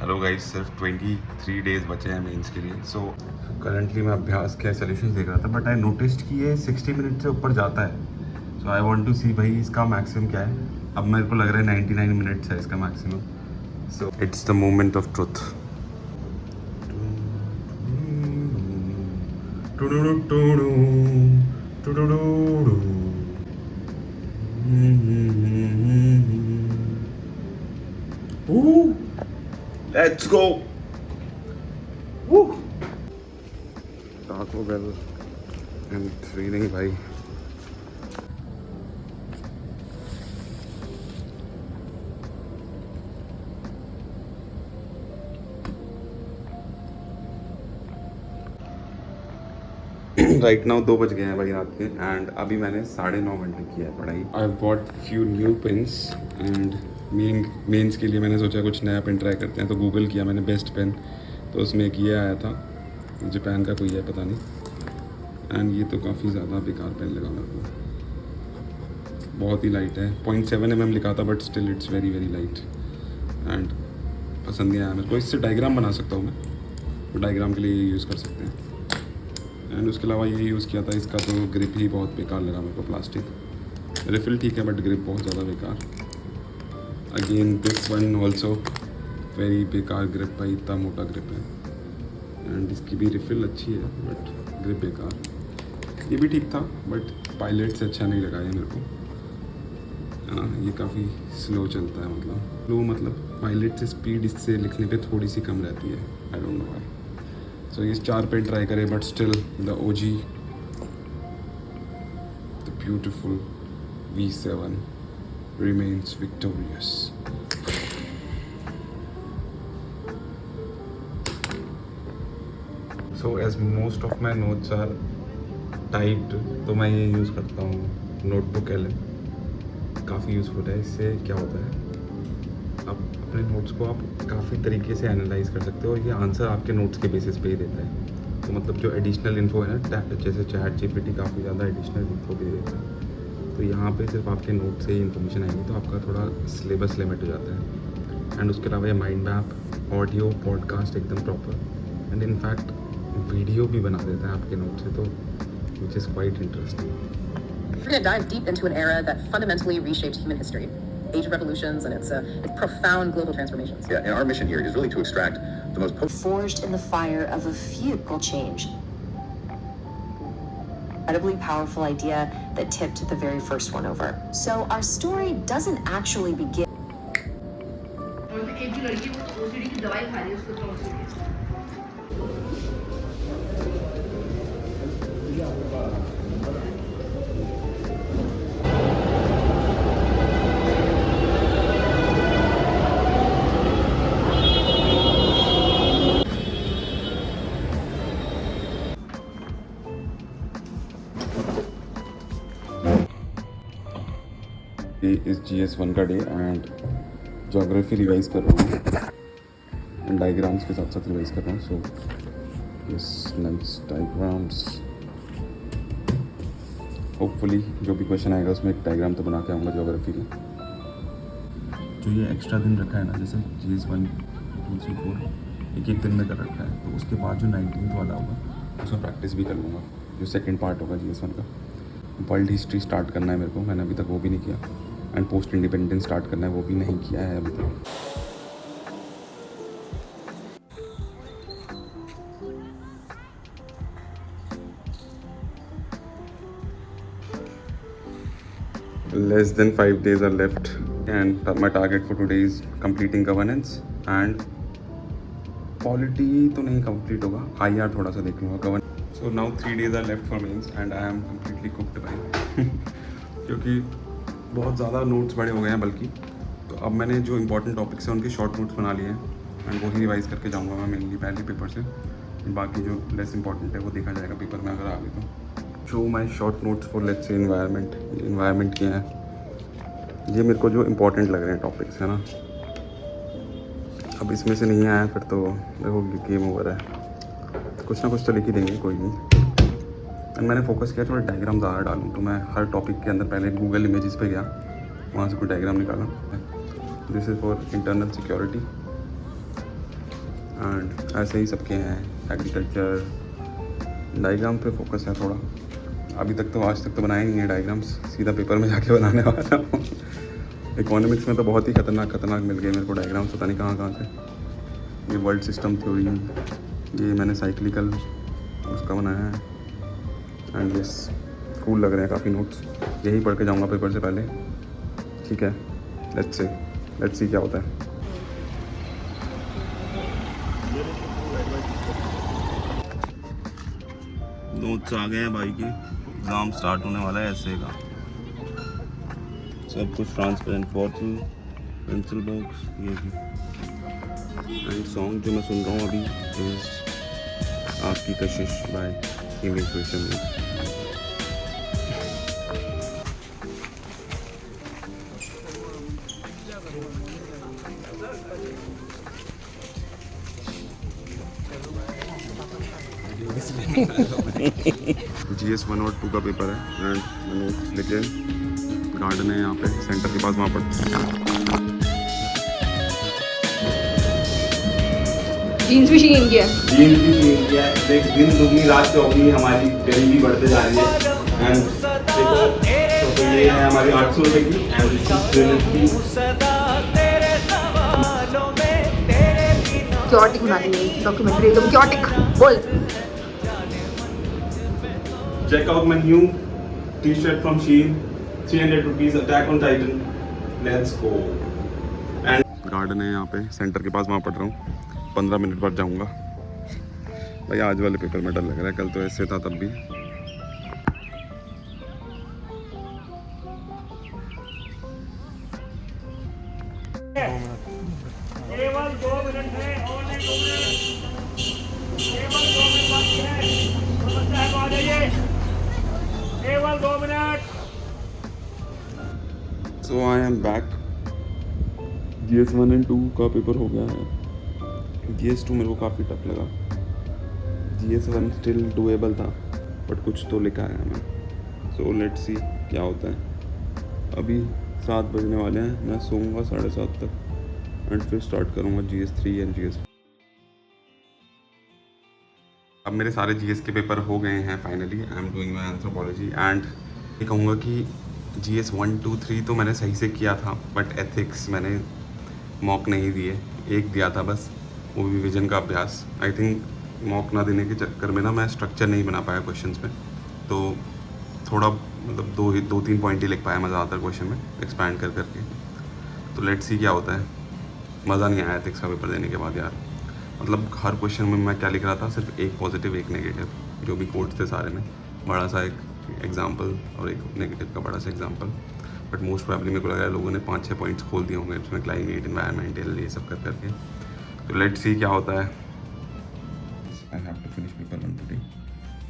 Hello guys, सिर्फ 23 days बचे हैं मेंस के लिए। सो करंटली मैं अभ्यास के सॉल्यूशंस देख रहा था, बट आई नोटिस्ड कि ये 60 मिनट से ऊपर जाता है। सो आई वांट टू सी भाई इसका मैक्सिमम क्या है। अब मेरे को लग रहा है 99 मिनट्स है इसका maximum. So it's the moment of truth. Let's go. Woo. Taco Bell and raining भाई। राइट नाउ 2 बज गए हैं भाई रात के, एंड अभी मैंने 9:30 घंटे किया है पढ़ाई। I bought few new pens and mains के लिए मैंने सोचा कुछ नया पेन ट्राई करते हैं, तो गूगल किया मैंने बेस्ट पेन। तो उसमें एक ये आया था, जापान का कोई है पता नहीं। एंड ये तो काफ़ी ज़्यादा बेकार पेन लगा मेरे को, बहुत ही लाइट है। 0.7 mm लिखा था, but still it's very very light and पसंद नहीं आया मेरे को। इससे डायग्राम बना सकता हूँ मैं, तो डायग्राम के लिए ये यूज़ कर सकते हैं। एंड उसके अलावा ये यूज़ किया था, इसका तो ग्रिप ही बहुत बेकार लगा मेरे को। प्लास्टिक रिफिल ठीक है, बट ग्रिप बहुत ज़्यादा बेकार। Again this one also very बेकार ग्रिप भाई, इतना मोटा ग्रिप है। एंड इसकी भी रिफिल अच्छी है, बट ग्रिप बेकार। ये भी ठीक था, बट पायलट से अच्छा नहीं लगा ये मेरे को। ये काफ़ी स्लो चलता है, मतलब स्लो मतलब पायलट से स्पीड इससे लिखने पे थोड़ी सी कम रहती है। I don't know why. So ये 4 पेन ट्राई करें, but still the OG the beautiful V7 remains victorious. So as most of my notes are typed, तो मैं ये यूज़ करता हूँ नोटबुक LM। काफ़ी यूज़फुल है। इससे क्या होता है, आप अपने नोट्स को आप काफ़ी तरीके से एनालाइज कर सकते हो, और ये आंसर आपके नोट्स के बेसिस पे ही देता है। तो मतलब जो एडिशनल इन्फो है ना, जैसे ChatGPT काफ़ी ज़्यादा एडिशनल इन्फो भी देता है, तो यहाँ पे सिर्फ आपके नोट से ही इन्फॉर्मेशन आएगी, तो आपका थोड़ा सिलेबस लिमिट हो जाता है। एंड उसके अलावा ये माइंड मैप, ऑडियो, पॉडकास्ट एकदम प्रॉपर, एंड इनफैक्ट वीडियो भी बना देता है आपके नोट से, तो which is quite interesting. We're going to dive deep into an era that fundamentally reshaped human history. Age of revolutions and its profound global transformations. Yeah, and our mission here is really to extract the most forged in the fire of a few change. Incredibly powerful idea that tipped the very first one over. So our story doesn't actually begin. एक जो लड़की वो OCD की दवाई खा रही है, उसको तो OCD है। ये इस GS1 का डे, एंड जोग्राफी रिवाइज कर रहा हूँ एंड डायग्राम्स के साथ साथ रिवाइज कर रहा हूँ। So yes, nice diagrams. Hopefully जो भी क्वेश्चन आएगा उसमें एक डायग्राम तो बना के आऊँगा जोग्राफी का। जो ये एक्स्ट्रा दिन रखा है ना, जैसे GS1 2 3 4 एक दिन में कर रखा है, तो उसके बाद जो 19th वाला होगा उसमें प्रैक्टिस भी कर लूँगा, जो सेकेंड पार्ट होगा GS1 का। वर्ल्ड हिस्ट्री स्टार्ट करना है मेरे को, मैंने अभी तक वो भी नहीं किया। एंड पोस्ट इंडिपेंडेंस स्टार्ट करना है, वो भी नहीं किया है अभी तक। Less than 5 days are left, and my target for today is completing governance and polity तो नहीं कंप्लीट होगा, IR थोड़ा सा देख लूँगा। governance। So now 3 days are left for mains and I am completely cooked भाई क्योंकि बहुत ज़्यादा नोट्स बड़े हो गए हैं बल्कि। तो अब मैंने जो इंपॉर्टेंट टॉपिक्स हैं उनके शॉर्ट नोट्स बना लिए हैं, एंड वही रिवाइज़ करके जाऊँगा मैं मेनली पहले पेपर से। बाकी जो लेस इंपॉर्टेंट है वो देखा जाएगा पेपर में अगर आ गई तो। Show my short notes for let's say environment. Environment क्या है, ये मेरे को जो इंपॉर्टेंट लग रहे हैं टॉपिक्स है ना। अब इसमें से नहीं आया फिर तो देखो गेम ओवर है, कुछ ना कुछ तो लिख ही देंगे, कोई नहीं। एंड मैंने फोकस किया थोड़ा डायग्राम ज़्यादा डालूँ, तो मैं हर टॉपिक के अंदर पहले गूगल इमेजेस पे गया, वहाँ से कोई डायग्राम निकाला। This is for internal security, and ऐसे ही सबके हैं। एग्रीकल्चर, डायग्राम पे फोकस है थोड़ा। अभी तक तो आज तक तो बनाए नहीं है डायग्राम्स, सीधा पेपर में जाके बनाने वाला हूँ। इकोनॉमिक्स में तो बहुत ही खतरनाक मिल गए मेरे को डायग्राम्स, पता नहीं कहाँ से। ये वर्ल्ड सिस्टम थ्योरी, ये मैंने साइक्लिकल उसका बनाया है। एंड यस, कूल लग रहे हैं काफ़ी नोट्स। यही पढ़ के जाऊँगा पेपर से पहले, ठीक है। लेट्स सी क्या होता है। नोट्स आ गए हैं भाई के, एग्ज़ाम स्टार्ट होने वाला है ऐसे का। सब कुछ ट्रांसपेरेंट बॉटल, पेंसिल बॉक्स, ये भी। एंड सॉन्ग जो मैं सुन रहा हूँ अभी इज आपकी कशिश बाय हिमेश रेशमिया। GS 1 और 2 का पेपर है एंड नोट्स लेके गार्डन है यहाँ पे सेंटर के पास, वहाँ पर जीन्स भी शीन किया देख दिन दुगनी रात चौगनी हमारी गरीबी बढ़ते जा रही है। एंड देखो तो ये है हमारी 800 रुपये की एंड क्योटिक बना दी डॉक्यूमेंट्री, एकदम क्योटिक। बोल। Check out my new T-shirt from Shein, 300 rupees, attack on Titan, let's go. And garden है यहाँ पे सेंटर के पास, वहाँ पढ़ रहा हूँ। 15 मिनट बाद जाऊँगा भाई। आज वाले पेपर में डर लग रहा है, कल तो ऐसे था तब भी। केवल 2 मिनट है, और नहीं 2 मिनट, केवल 2 मिनट बाकी है। समझता है तो आ जाइए, केवल 2 minute. So I am back. GS 1 and 2 का पेपर हो गया है। GS 2 मेरे को काफ़ी टफ लगा। GS 1 स्टिल डुएबल था, बट कुछ तो लिखा है मैं। सो लेट्स सी क्या होता है। अभी 7 बजने वाले हैं, मैं सोऊंगा 7:30 तक एंड फिर स्टार्ट करूँगा GS 3 एंड GS 4। अब मेरे सारे GS के पेपर हो गए हैं finally. I am doing my anthropology and ये कहूँगा कि GS 1, 2, 3 तो मैंने सही से किया था, बट एथिक्स मैंने मॉक नहीं दिए, एक दिया था बस, वो भी विजन का अभ्यास। आई थिंक मॉक ना देने के चक्कर में ना मैं स्ट्रक्चर नहीं बना पाया क्वेश्चंस में, तो थोड़ा मतलब 2-3 पॉइंट ही लिख पाया मैं ज़्यादातर क्वेश्चन में एक्सपैंड कर करके। तो लेट्स सी क्या होता है। मज़ा नहीं आया एथिक्स का पेपर देने के बाद यार। मतलब हर क्वेश्चन में मैं क्या लिख रहा था, सिर्फ एक पॉजिटिव एक नेगेटिव, जो भी कोट्स थे सारे में, बड़ा सा एक एग्जाम्पल और एक नेगेटिव का बड़ा सा एग्जाम्पल। बट मोस्ट प्रॉब्ली मेरे को लग रहा है लोगों ने 5-6 पॉइंट्स खोल दिए होंगे उसमें, क्लाइमेट, एनवायरमेंटल, ये सब कर करके। तो लेट्स सी क्या होता है। I have to finish paper 1 today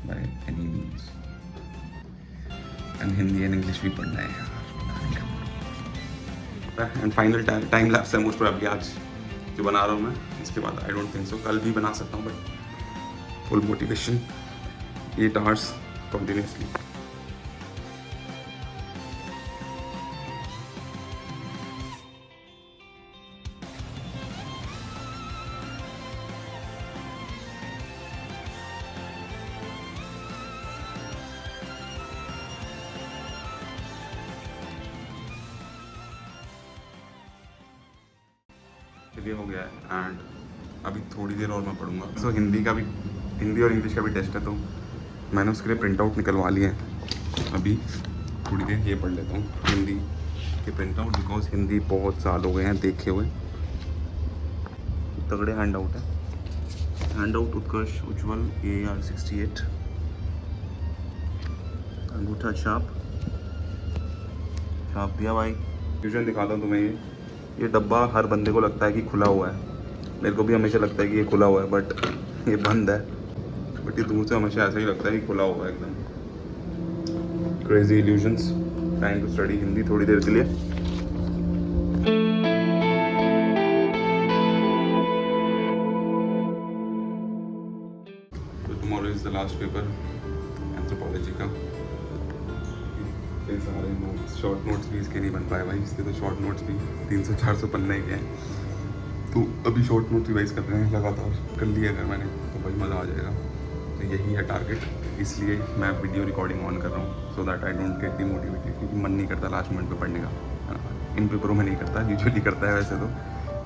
by any means. And Hindi and English भी पढ़ना है यार। एंड फाइनल टाइम लैप्स है मोस्ट प्रॉब्ली आज जो बना रहा हूँ मैं। इसके बाद आई डोंट थिंक सो कल भी बना सकता हूँ, but full motivation 8 hours continuously. ये हो गया है एंड अभी थोड़ी देर और मैं पढ़ूंगा। सो हिंदी और इंग्लिश का भी टेस्ट है, तो मैंने उसके लिए प्रिंट आउट निकलवा लिए हैं। अभी थोड़ी देर ये पढ़ लेता हूँ हिंदी के प्रिंट आउट, बिकॉज हिंदी बहुत साल हो गए हैं देखे हुए। तगड़े हैंड आउट है। हैंड आउट उत्कर्ष उज्ज्वल AR 68, अंगूठा छाप दिया भाई। ट्यूशन दिखाता हूँ तुम्हें। ये डब्बा हर बंदे को लगता है कि खुला हुआ है, मेरे को भी हमेशा लगता है कि ये खुला हुआ है, बट ये बंद है। बट ये दूर से हमेशा ऐसा ही लगता है कि खुला हुआ है एकदम। Crazy illusions. Time to study Hindi थोड़ी देर के लिए। तो tomorrow is the last paper anthropology का। ये सारे नोट्स, शॉर्ट नोट्स भी इसके नहीं बन पाए भाई। इसके तो शॉर्ट नोट्स भी 300-400 पन्ने के हैं, तो अभी शॉर्ट नोट रिवाइज कर रहे हैं लगातार, कर लिया अगर मैंने तो भाई मज़ा आ जाएगा। तो यही है टारगेट, इसलिए मैं वीडियो रिकॉर्डिंग ऑन कर रहा हूँ, so that I don't get demotivated, क्योंकि मन नहीं करता लास्ट मोमेंट पे पढ़ने का। इन पेपरों में नहीं करता, यूजुअली करता है वैसे तो,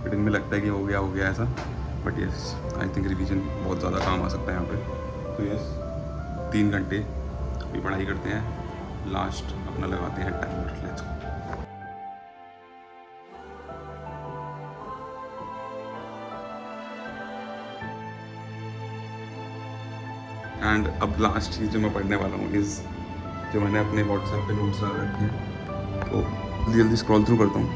बट इनमें लगता है कि हो गया ऐसा। But yes, I think revision बहुत ज़्यादा काम आ सकता है यहाँ पे। तो यस, 3 घंटे अभी पढ़ाई करते हैं, लास्ट अपना लगाते हैं टाइमर। Let's go. एंड अब लास्ट चीज़ जो मैं पढ़ने वाला हूँ इज़ जो मैंने अपने व्हाट्सएप पे नोट्स लगा रखे हैं, तो जल्दी स्क्रॉल थ्रू करता हूँ।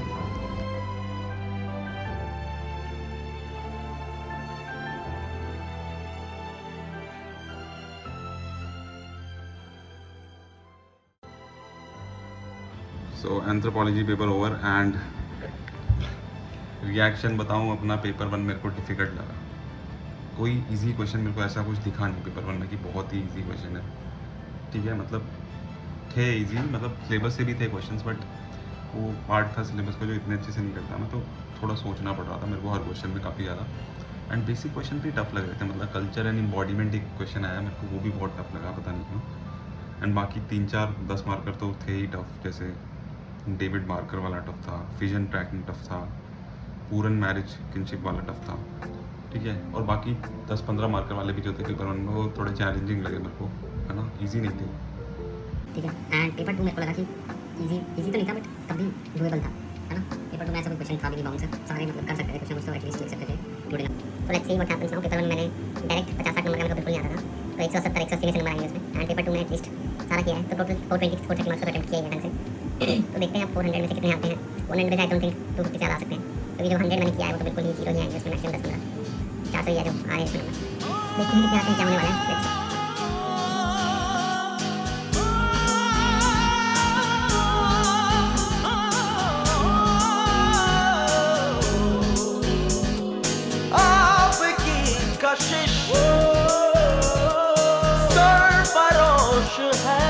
So anthropology paper over and reaction बताऊँ अपना, पेपर 1 मेरे को डिफ़िकल्ट लगा। कोई इजी क्वेश्चन मेरे को ऐसा कुछ दिखा नहीं पेपर 1 में कि बहुत ही इजी क्वेश्चन है, ठीक है, मतलब थे इजी, मतलब सिलेबस से भी थे क्वेश्चंस, बट वो पार्ट था सिलेबस का जो इतने अच्छे से नहीं करता मैं, तो थोड़ा सोचना पड़ रहा था मेरे को हर क्वेश्चन में काफ़ी ज़्यादा। एंड बेसिक क्वेश्चन भी टफ लग रहे थे, मतलब कल्चर एंड इम्बॉडीमेंट एक क्वेश्चन आया मेरे को, वो भी बहुत टफ लगा, पता नहीं क्यों। एंड बाकी 3-4 10 मार्कर तो थे ही टफ, जैसे डेविड मार्कर वाला टफ था, फिजन ट्रैकिंग टफ था, पूरन मैरिज किनशिप वाला टफ था, ठीक है। और बाकी 10-15 मार्कर वाले भी जो थे पेपर 1 में, वो थोड़े चैलेंजिंग लगे मेरे को, है ना, ईजी नहीं थे, ठीक है। एंड पेपर 2 मेरे को लगा कि इजी तो नहीं था, बट तब भी डूएबल था, है ना। पेपर 2 में ऐसा कोई क्वेश्चन था भी नहीं बाउंड से, सारे मतलब कर सकते थे, कुछ ना कुछ तो एटलीस्ट लिख सकते थे गुड इनफ। तो let's see what happens now. Paper 1 मैंने डायरेक्ट 50-60 नंबर का मेरे को बिल्कुल नहीं आता था, तो 170-180 के नंबर आएंगे उसमें। एंड पेपर 2 में एटलीस्ट सारा किया है, तो टोटल 420 मार्क्स का अटेम्प्ट किया है ढंग से। तो देखते हैं आप 400 में से कितने आते हैं। 100 में आई डोंट थिंक 250 से ज़्यादा आ सकते हैं, क्योंकि जो 100 मैंने किया है वो तो बिल्कुल ही जीरो ही आएंगे उसमें, मैक्सिमम 10-15 400 ही है जो आ रहे हैं इसमें नंबर। देखते हैं कितने आते हैं, क्या होने वाला है। लेट्स कशिश सरफरोश है।